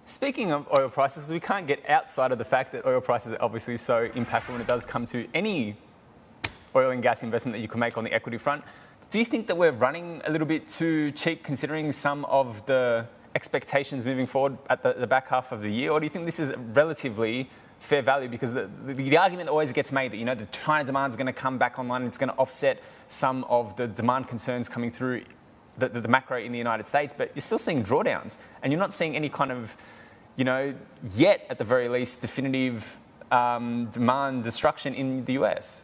Speaking of oil prices, we can't get outside of the fact that oil prices are obviously so impactful when it does come to any oil and gas investment that you can make on the equity front. Do you think that we're running a little bit too cheap considering some of the expectations moving forward at the back half of the year? Or do you think this is relatively fair value? Because the argument always gets made that, you know, the China demand is going to come back online and it's going to offset some of the demand concerns coming through the macro in the United States, but you're still seeing drawdowns and you're not seeing any kind of, you know, yet at the very least, definitive demand destruction in the US.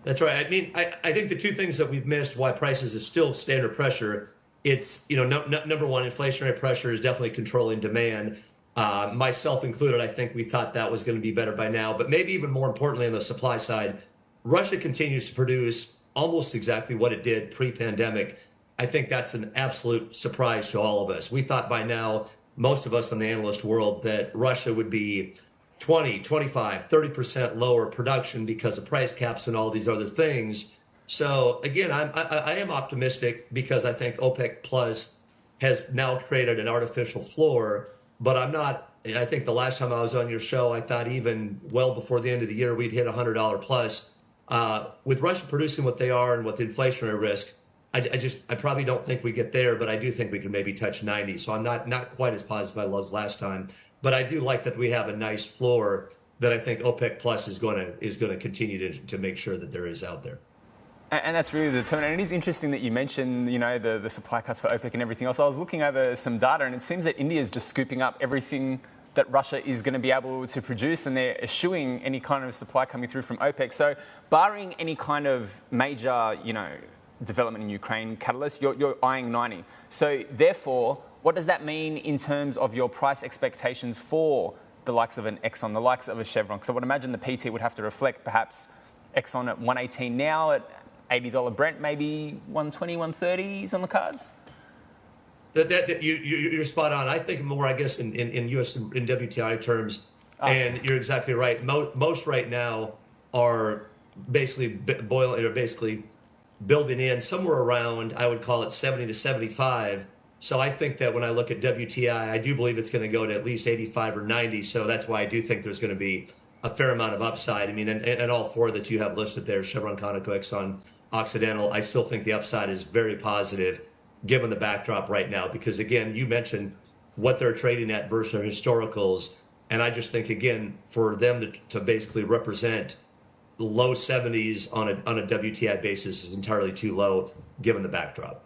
That's right. I mean, I think the two things that we've missed why prices are still stay under pressure, it's, you know, number one, inflationary pressure is definitely controlling demand. Myself included, I think we thought that was going to be better by now. But maybe even more importantly on the supply side, Russia continues to produce almost exactly what it did pre-pandemic. I think that's an absolute surprise to all of us. We thought by now, most of us in the analyst world, that Russia would be 20, 25, 30% lower production because of price caps and all these other things. So again, I am optimistic because I think OPEC Plus has now created an artificial floor, but I'm not. I think the last time I was on your show, I thought even well before the end of the year, we'd hit $100 plus. With Russia producing what they are and with the inflationary risk, I probably don't think we get there, but I do think we can maybe touch 90. So I'm not quite as positive I was last time, but I do like that we have a nice floor that I think OPEC Plus is going to continue to make sure that there is out there. And that's really the determinant. And it is interesting that you mentioned, you know, the supply cuts for OPEC and everything else. I was looking over some data, and it seems that India is just scooping up everything that Russia is going to be able to produce, and they're eschewing any kind of supply coming through from OPEC. So, barring any kind of major, you know, development in Ukraine catalyst, you're eyeing 90. So, therefore, what does that mean in terms of your price expectations for the likes of an Exxon, the likes of a Chevron? Because I would imagine the PT would have to reflect perhaps Exxon at 118 now, at $80 Brent, maybe 120, 130 is on the cards? You're spot on. I think more, I guess, in US in WTI terms, and you're exactly right. Most right now are basically building in somewhere around, I would call it 70 to 75. So I think that when I look at WTI, I do believe it's going to go to at least 85 or 90. So that's why I do think there's going to be a fair amount of upside. I mean, and all four that you have listed there, Chevron, Conoco, Exxon, Occidental, I still think the upside is very positive given the backdrop right now. Because again, you mentioned what they're trading at versus historicals. And I just think, again, for them to basically represent the low 70s on a WTI basis is entirely too low given the backdrop.